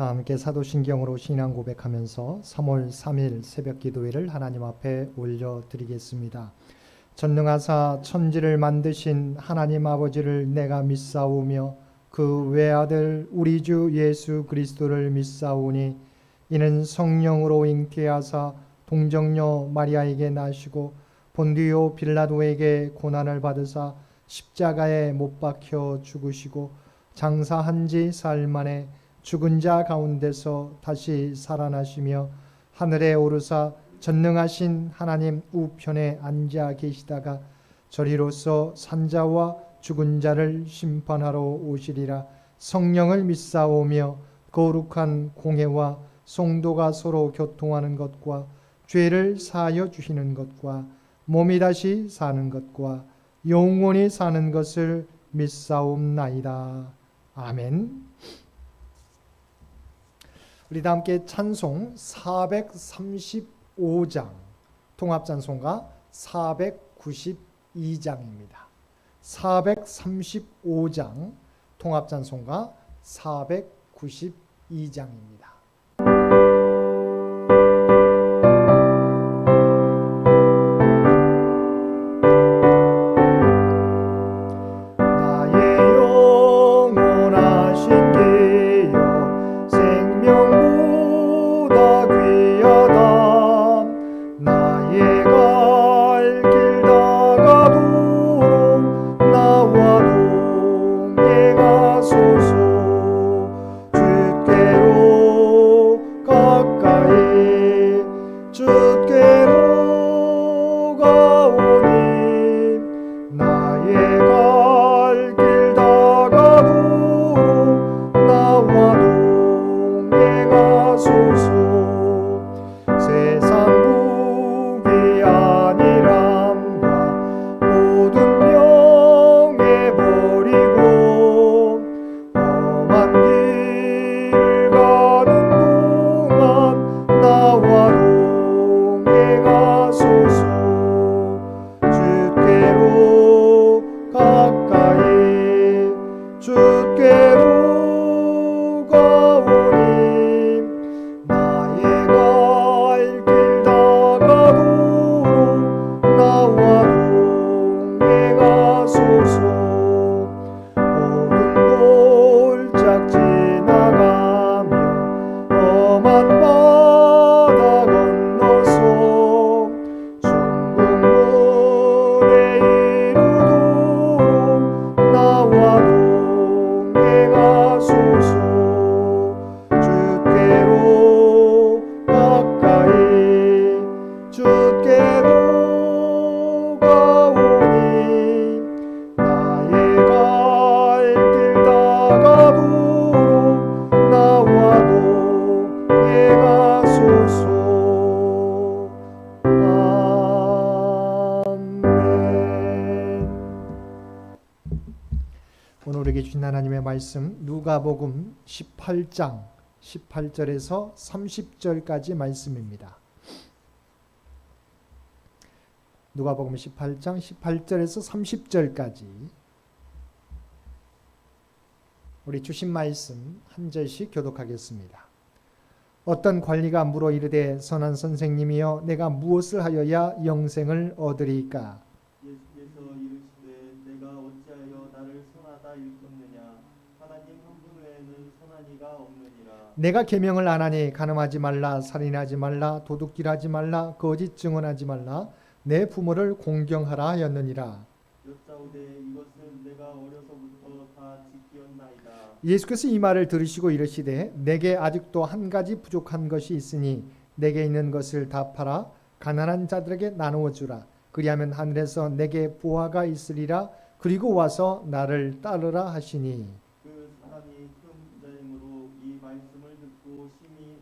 다 함께 사도신경으로 신앙 고백하면서 3월 3일 새벽 기도회를 하나님 앞에 올려드리겠습니다. 전능하사 천지를 만드신 하나님 아버지를 내가 믿사오며 그 외아들 우리 주 예수 그리스도를 믿사오니 이는 성령으로 잉태하사 동정녀 마리아에게 나시고 본디오 빌라도에게 고난을 받으사 십자가에 못 박혀 죽으시고 장사한 지 사흘 만에 죽은 자 가운데서 다시 살아나시며 하늘에 오르사 전능하신 하나님 우편에 앉아 계시다가 저리로서 산자와 죽은 자를 심판하러 오시리라. 성령을 믿사오며 거룩한 공회와 성도가 서로 교통하는 것과 죄를 사하여 주시는 것과 몸이 다시 사는 것과 영원히 사는 것을 믿사옵나이다. 아멘. 우리 다 함께 찬송 435장, 통합찬송가 492장입니다. 435장, 통합찬송가 492장입니다. 오늘 우리에게 주신 하나님의 말씀 누가복음 18장 18절에서 30절까지 말씀입니다. 누가복음 18장 18절에서 30절까지 우리 주신 말씀 한 절씩 교독하겠습니다. 어떤 관리가 물어 이르되 선한 선생님이여 내가 무엇을 하여야 영생을 얻으리까? 예수께서 이르시되 내가 어찌하여 나를 선하다 일컫느냐 하나님 한 분 외에는 선한 이가 없느니라. 내가 계명을 안 하니 간음하지 말라 살인하지 말라 도둑질하지 말라 거짓 증언하지 말라 내 부모를 공경하라 하였느니라. 여짜오되 이것은 내가 어려서부터 다 지키었나이다. 예수께서 이 말을 들으시고 이르시되 내게 아직도 한 가지 부족한 것이 있으니 내게 있는 것을 다 팔아 가난한 자들에게 나누어 주라. 그리하면 하늘에서 내게 보화가 있으리라. 그리고 와서 나를 따르라 하시니. 그 사람이 큰 부자이므로 이 말씀을 듣고 심히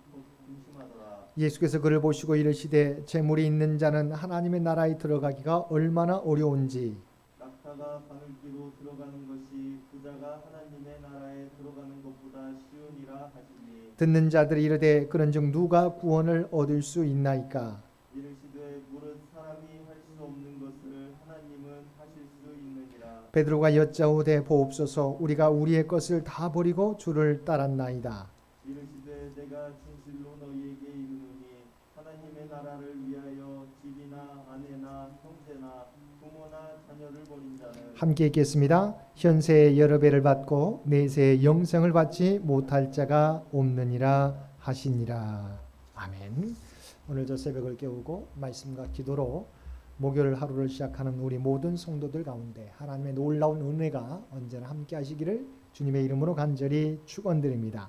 근심하더라. 예수께서 그를 보시고 이르시되 재물이 있는 자는 하나님의 나라에 들어가기가 얼마나 어려운지. 낙타가 바늘기로 들어가는 것이 부자가 하나님의 나라에 들어가는 것보다 쉬우니라 하시니. 듣는 자들이 이르되 그런즉 누가 구원을 얻을 수 있나이까? 이르시되 무릇 사람이 할 수 없는 것을 하나님은 하실 수 있느니라. 베드로가 여짜오되 보옵소서 우리가 우리의 것을 다 버리고 주를 따랐나이다. 이르시되 내가 진실로 너희에게 이르노니 하나님의 나라를 위하여 집이나 아내나 형제나 부모나 자녀를 버린 자는 함께 읽겠습니다. 현세의 여러 배를 받고 내세의 영생을 받지 못할 자가 없느니라 하시니라. 아멘. 오늘 저 새벽을 깨우고 말씀과 기도로 목요일 하루를 시작하는 우리 모든 성도들 가운데 하나님의 놀라운 은혜가 언제나 함께 하시기를 주님의 이름으로 간절히 축원드립니다.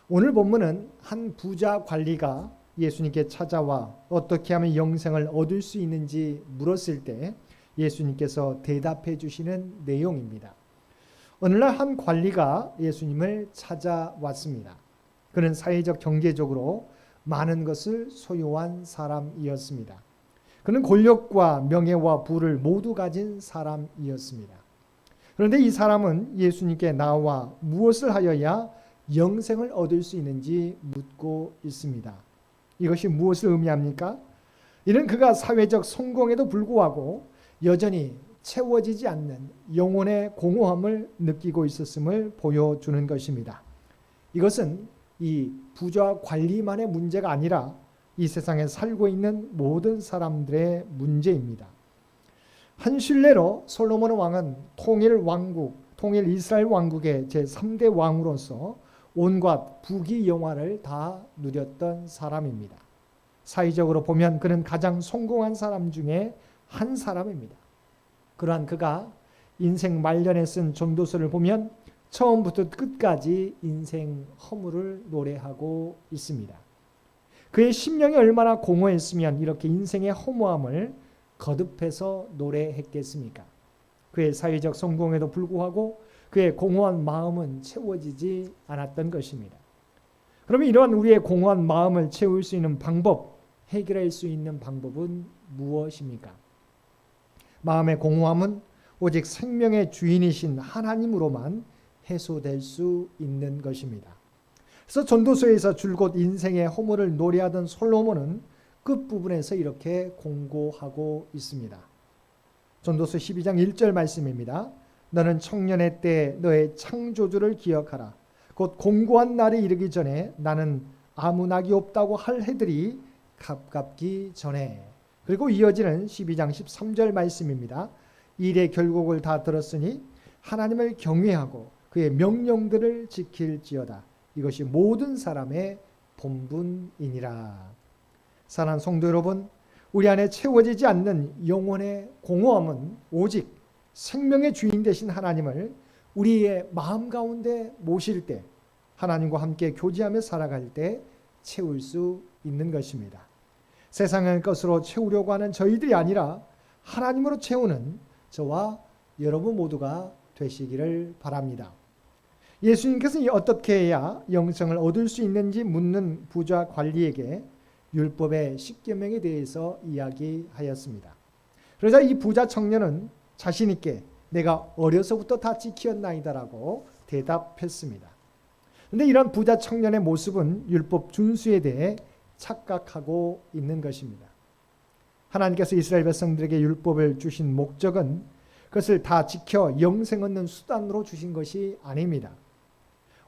오늘 본문은 한 부자 관리가 예수님께 찾아와 어떻게 하면 영생을 얻을 수 있는지 물었을 때 예수님께서 대답해 주시는 내용입니다. 어느 날 한 관리가 예수님을 찾아왔습니다. 그는 사회적 경제적으로 많은 것을 소유한 사람이었습니다. 그는 권력과 명예와 부를 모두 가진 사람이었습니다. 그런데 이 사람은 예수님께 나와 무엇을 하여야 영생을 얻을 수 있는지 묻고 있습니다. 이것이 무엇을 의미합니까? 이는 그가 사회적 성공에도 불구하고 여전히 채워지지 않는 영혼의 공허함을 느끼고 있었음을 보여주는 것입니다. 이것은 이 부자 관리만의 문제가 아니라 이 세상에 살고 있는 모든 사람들의 문제입니다. 한 신뢰로 솔로몬 왕은 통일 이스라엘 왕국의 제3대 왕으로서 온갖 부귀 영화를 다 누렸던 사람입니다. 사회적으로 보면 그는 가장 성공한 사람 중에 한 사람입니다. 그러한 그가 인생 말년에 쓴 전도서를 보면 처음부터 끝까지 인생 허물을 노래하고 있습니다. 그의 심령이 얼마나 공허했으면 이렇게 인생의 허무함을 거듭해서 노래했겠습니까? 그의 사회적 성공에도 불구하고 그의 공허한 마음은 채워지지 않았던 것입니다. 그러면 이러한 우리의 공허한 마음을 채울 수 있는 방법, 해결할 수 있는 방법은 무엇입니까? 마음의 공허함은 오직 생명의 주인이신 하나님으로만 해소될 수 있는 것입니다. 그래서 전도서에서 줄곧 인생의 허물을 노래하던 솔로몬은 끝부분에서 이렇게 공고하고 있습니다. 전도서 12장 1절 말씀입니다. 너는 청년의 때 너의 창조주를 기억하라. 곧 공고한 날이 이르기 전에 나는 아무 낙이 없다고 할 해들이 가깝기 전에. 그리고 이어지는 12장 13절 말씀입니다. 일의 결국을 다 들었으니 하나님을 경외하고 그의 명령들을 지킬지어다. 이것이 모든 사람의 본분이니라. 사랑하는 성도 여러분, 우리 안에 채워지지 않는 영혼의 공허함은 오직 생명의 주인 되신 하나님을 우리의 마음 가운데 모실 때, 하나님과 함께 교제하며 살아갈 때 채울 수 있는 것입니다. 세상의 것으로 채우려고 하는 저희들이 아니라 하나님으로 채우는 저와 여러분 모두가 되시기를 바랍니다. 예수님께서 어떻게 해야 영생을 얻을 수 있는지 묻는 부자 관리에게 율법의 10계명에 대해서 이야기하였습니다. 그러자 이 부자 청년은 자신 있게 내가 어려서부터 다 지켰나이다라고 대답했습니다. 그런데 이런 부자 청년의 모습은 율법 준수에 대해 착각하고 있는 것입니다. 하나님께서 이스라엘 백성들에게 율법을 주신 목적은 그것을 다 지켜 영생 얻는 수단으로 주신 것이 아닙니다.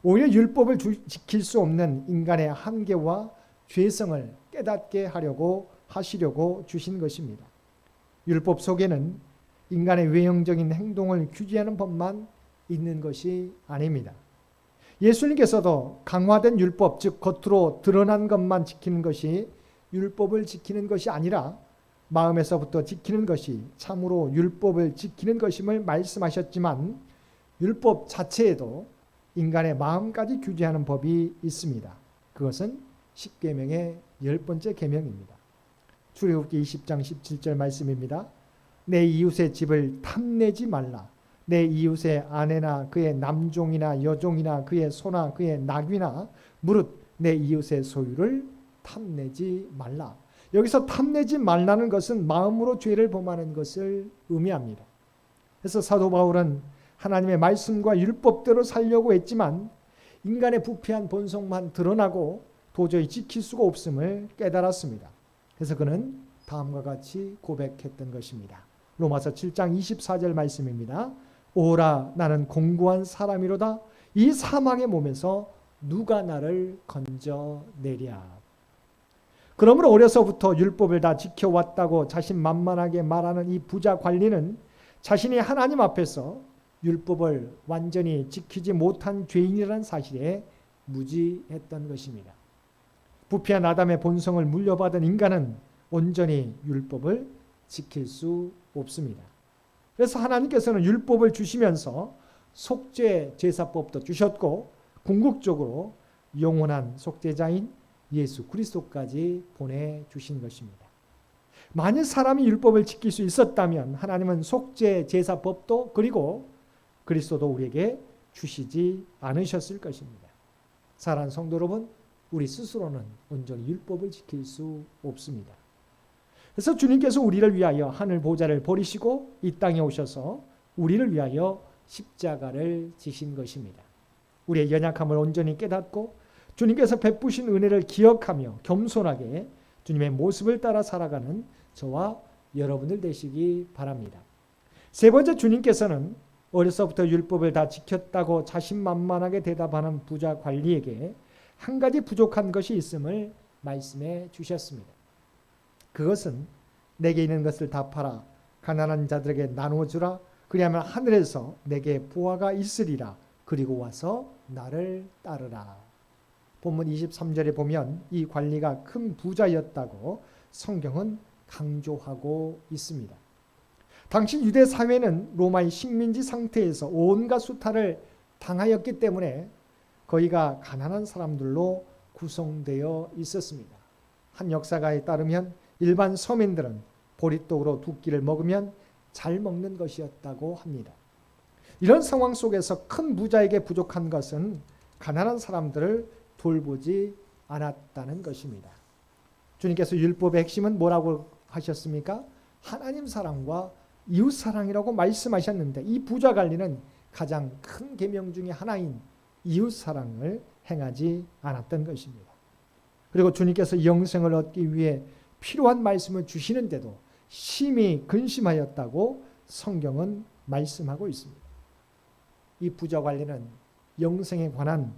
오히려 율법을 지킬 수 없는 인간의 한계와 죄성을 깨닫게 하시려고 주신 것입니다. 율법 속에는 인간의 외형적인 행동을 규제하는 법만 있는 것이 아닙니다. 예수님께서도 강화된 율법, 즉 겉으로 드러난 것만 지키는 것이 율법을 지키는 것이 아니라 마음에서부터 지키는 것이 참으로 율법을 지키는 것임을 말씀하셨지만 율법 자체에도 인간의 마음까지 규제하는 법이 있습니다. 그것은 10계명의 10번째 계명입니다. 출애굽기 20장 17절 말씀입니다. 내 이웃의 집을 탐내지 말라. 내 이웃의 아내나 그의 남종이나 여종이나 그의 소나 그의 낙이나 무릇 내 이웃의 소유를 탐내지 말라. 여기서 탐내지 말라는 것은 마음으로 죄를 범하는 것을 의미합니다. 그래서 사도 바울은 하나님의 말씀과 율법대로 살려고 했지만 인간의 부패한 본성만 드러나고 도저히 지킬 수가 없음을 깨달았습니다. 그래서 그는 다음과 같이 고백했던 것입니다. 로마서 7장 24절 말씀입니다. 오라 나는 공고한 사람이로다. 이 사망의 몸에서 누가 나를 건져내랴. 그러므로 어려서부터 율법을 다 지켜왔다고 자신만만하게 말하는 이 부자 관리는 자신이 하나님 앞에서 율법을 완전히 지키지 못한 죄인이라는 사실에 무지했던 것입니다. 부패한 아담의 본성을 물려받은 인간은 온전히 율법을 지킬 수 없습니다. 그래서 하나님께서는 율법을 주시면서 속죄 제사법도 주셨고 궁극적으로 영원한 속죄자인 예수 그리스도까지 보내주신 것입니다. 만일 사람이 율법을 지킬 수 있었다면 하나님은 속죄 제사법도 그리고 그리스도도 우리에게 주시지 않으셨을 것입니다. 사랑하는 성도 여러분, 우리 스스로는 온전히 율법을 지킬 수 없습니다. 그래서 주님께서 우리를 위하여 하늘 보좌를 버리시고 이 땅에 오셔서 우리를 위하여 십자가를 지신 것입니다. 우리의 연약함을 온전히 깨닫고 주님께서 베푸신 은혜를 기억하며 겸손하게 주님의 모습을 따라 살아가는 저와 여러분들 되시기 바랍니다. 세 번째, 주님께서는 어려서부터 율법을 다 지켰다고 자신만만하게 대답하는 부자 관리에게 한 가지 부족한 것이 있음을 말씀해 주셨습니다. 그것은 내게 있는 것을 다 팔아 가난한 자들에게 나누어 주라. 그리하면 하늘에서 내게 보화가 있으리라. 그리고 와서 나를 따르라. 본문 23절에 보면 이 관리가 큰 부자였다고 성경은 강조하고 있습니다. 당시 유대 사회는 로마의 식민지 상태에서 온갖 수탈을 당하였기 때문에 거의가 가난한 사람들로 구성되어 있었습니다. 한 역사가에 따르면 일반 서민들은 보리떡으로 두 끼를 먹으면 잘 먹는 것이었다고 합니다. 이런 상황 속에서 큰 부자에게 부족한 것은 가난한 사람들을 돌보지 않았다는 것입니다. 주님께서 율법의 핵심은 뭐라고 하셨습니까? 하나님 사랑과 이웃 사랑이라고 말씀하셨는데 이 부자 관리는 가장 큰 계명 중에 하나인 이웃 사랑을 행하지 않았던 것입니다. 그리고 주님께서 영생을 얻기 위해 필요한 말씀을 주시는데도 심히 근심하였다고 성경은 말씀하고 있습니다. 이 부자 관리는 영생에 관한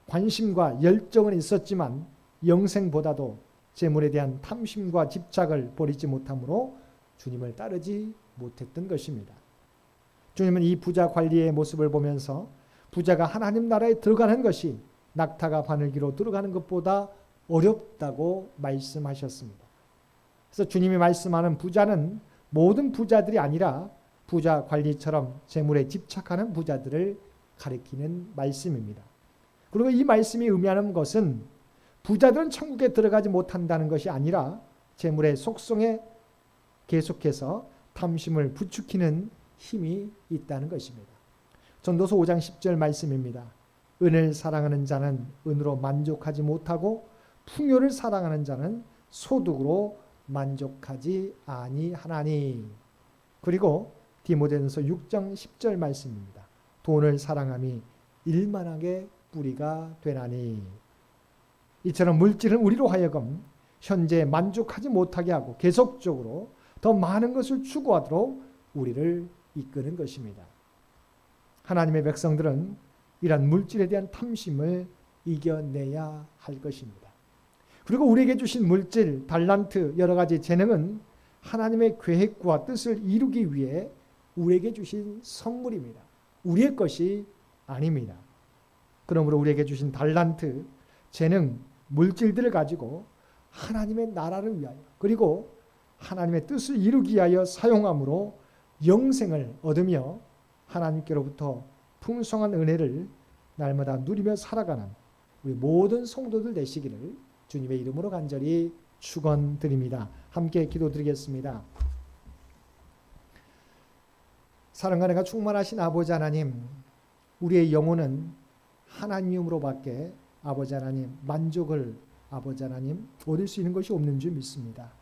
관심과 열정은 있었지만 영생보다도 재물에 대한 탐심과 집착을 버리지 못함으로 주님을 따르지 못했던 것입니다. 주님은 이 부자 관리의 모습을 보면서 부자가 하나님 나라에 들어가는 것이 낙타가 바늘기로 들어가는 것보다 어렵다고 말씀하셨습니다. 그래서 주님이 말씀하는 부자는 모든 부자들이 아니라 부자 관리처럼 재물에 집착하는 부자들을 가리키는 말씀입니다. 그리고 이 말씀이 의미하는 것은 부자들은 천국에 들어가지 못한다는 것이 아니라 재물의 속성에 계속해서 탐심을 부추기는 힘이 있다는 것입니다. 전도서 5장 10절 말씀입니다. 은을 사랑하는 자는 은으로 만족하지 못하고 풍요를 사랑하는 자는 소득으로 만족하지 아니하나니. 그리고 디모데전서 6장 10절 말씀입니다. 돈을 사랑함이 일만하게 뿌리가 되나니. 이처럼 물질은 우리로 하여금 현재 만족하지 못하게 하고 계속적으로 더 많은 것을 추구하도록 우리를 이끄는 것입니다. 하나님의 백성들은 이러한 물질에 대한 탐심을 이겨내야 할 것입니다. 그리고 우리에게 주신 물질, 달란트, 여러 가지 재능은 하나님의 계획과 뜻을 이루기 위해 우리에게 주신 선물입니다. 우리의 것이 아닙니다. 그러므로 우리에게 주신 달란트, 재능, 물질들을 가지고 하나님의 나라를 위하여 그리고 하나님의 뜻을 이루기 위하여 사용함으로 영생을 얻으며 하나님께로부터 풍성한 은혜를 날마다 누리며 살아가는 우리 모든 성도들 되시기를 주님의 이름으로 간절히 축원드립니다. 함께 기도드리겠습니다. 사랑과 은혜가 충만하신 아버지 하나님, 우리의 영혼은 하나님으로밖에 아버지 하나님 만족을 아버지 하나님 얻을 수 있는 것이 없는 줄 믿습니다.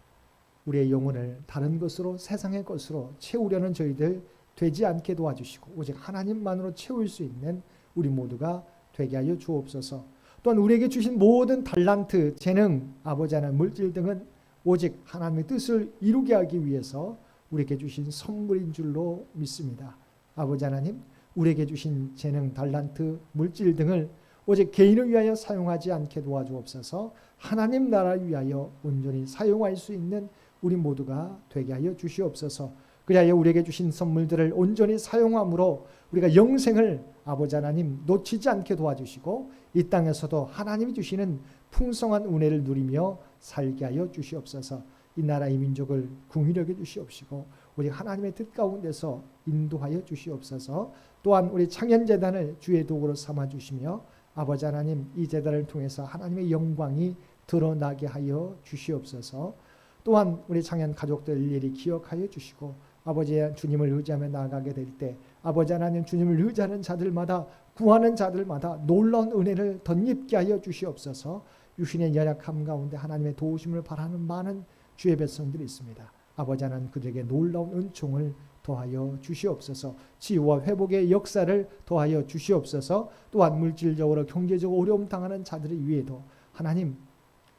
우리의 영혼을 다른 것으로 세상의 것으로 채우려는 저희들 되지 않게 도와주시고 오직 하나님만으로 채울 수 있는 우리 모두가 되게 하여 주옵소서. 또한 우리에게 주신 모든 달란트, 재능, 아버지 하나님 물질 등은 오직 하나님의 뜻을 이루게 하기 위해서 우리에게 주신 선물인 줄로 믿습니다. 아버지 하나님, 우리에게 주신 재능, 달란트, 물질 등을 오직 개인을 위하여 사용하지 않게 도와주옵소서. 하나님 나라를 위하여 온전히 사용할 수 있는 우리 모두가 되게 하여 주시옵소서. 그리하여 우리에게 주신 선물들을 온전히 사용함으로 우리가 영생을 아버지 하나님 놓치지 않게 도와주시고 이 땅에서도 하나님이 주시는 풍성한 은혜를 누리며 살게 하여 주시옵소서. 이 나라 이 민족을 긍휼히 여겨 주시옵시고 우리 하나님의 뜻 가운데서 인도하여 주시옵소서. 또한 우리 창현재단을 주의 도구로 삼아 주시며 아버지 하나님 이 재단을 통해서 하나님의 영광이 드러나게 하여 주시옵소서. 또한 우리 창현 가족들 일일이 기억하여 주시고 아버지 주님을 의지하며 나아가게 될 때 아버지 하나님 주님을 의지하는 자들마다 구하는 자들마다 놀라운 은혜를 덧입게 하여 주시옵소서. 유신의 연약함 가운데 하나님의 도우심을 바라는 많은 주의 백성들이 있습니다. 아버지 하나님 그들에게 놀라운 은총을 더하여 주시옵소서. 치유와 회복의 역사를 더하여 주시옵소서. 또한 물질적으로 경제적으로 어려움 당하는 자들을 위해도 하나님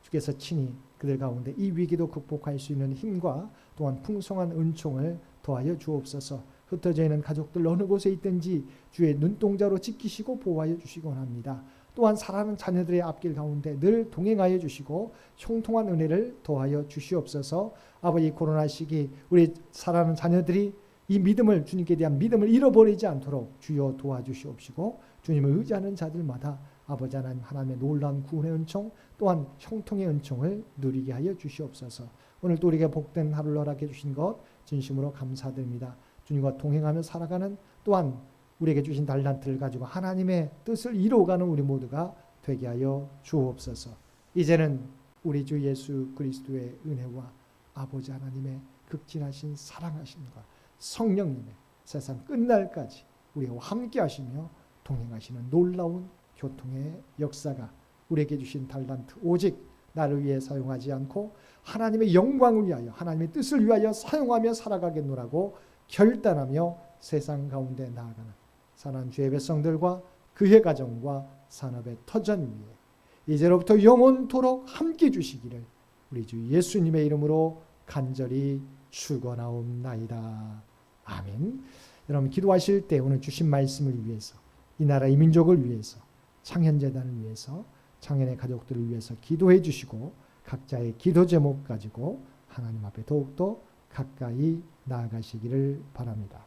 주께서 친히 그들 가운데 이 위기도 극복할 수 있는 힘과 또한 풍성한 은총을 더하여 주옵소서. 흩어져 있는 가족들 어느 곳에 있든지 주의 눈동자로 지키시고 보호하여 주시기 원합니다. 또한 사랑하는 자녀들의 앞길 가운데 늘 동행하여 주시고 형통한 은혜를 더하여 주시옵소서. 아버지 코로나 시기 우리 사랑하는 자녀들이 이 믿음을 주님께 대한 믿음을 잃어버리지 않도록 주여 도와주시옵시고 주님을 의지하는 자들마다 아버지 하나님 하나님의 놀라운 구원의 은총 또한 형통의 은총을 누리게 하여 주시옵소서. 오늘 또 우리에게 복된 하루를 허락해 주신 것 진심으로 감사드립니다. 주님과 동행하며 살아가는 또한 우리에게 주신 달란트를 가지고 하나님의 뜻을 이루어가는 우리 모두가 되게 하여 주옵소서. 이제는 우리 주 예수 그리스도의 은혜와 아버지 하나님의 극진하신 사랑하심과 성령님의 세상 끝날까지 우리와 함께 하시며 동행하시는 놀라운 교통의 역사가 우리에게 주신 달란트 오직 나를 위해 사용하지 않고 하나님의 영광을 위하여 하나님의 뜻을 위하여 사용하며 살아가겠노라고 결단하며 세상 가운데 나아가는 사랑하는 주의 백성들과 그의 가정과 산업의 터전 위에 이제로부터 영원토록 함께 주시기를 우리 주 예수님의 이름으로 간절히 축원하옵나이다. 아멘. 여러분 기도하실 때 오늘 주신 말씀을 위해서 이 나라 이 민족을 위해서 창현재단을 위해서 창현의 가족들을 위해서 기도해 주시고 각자의 기도 제목 가지고 하나님 앞에 더욱더 가까이 나아가시기를 바랍니다.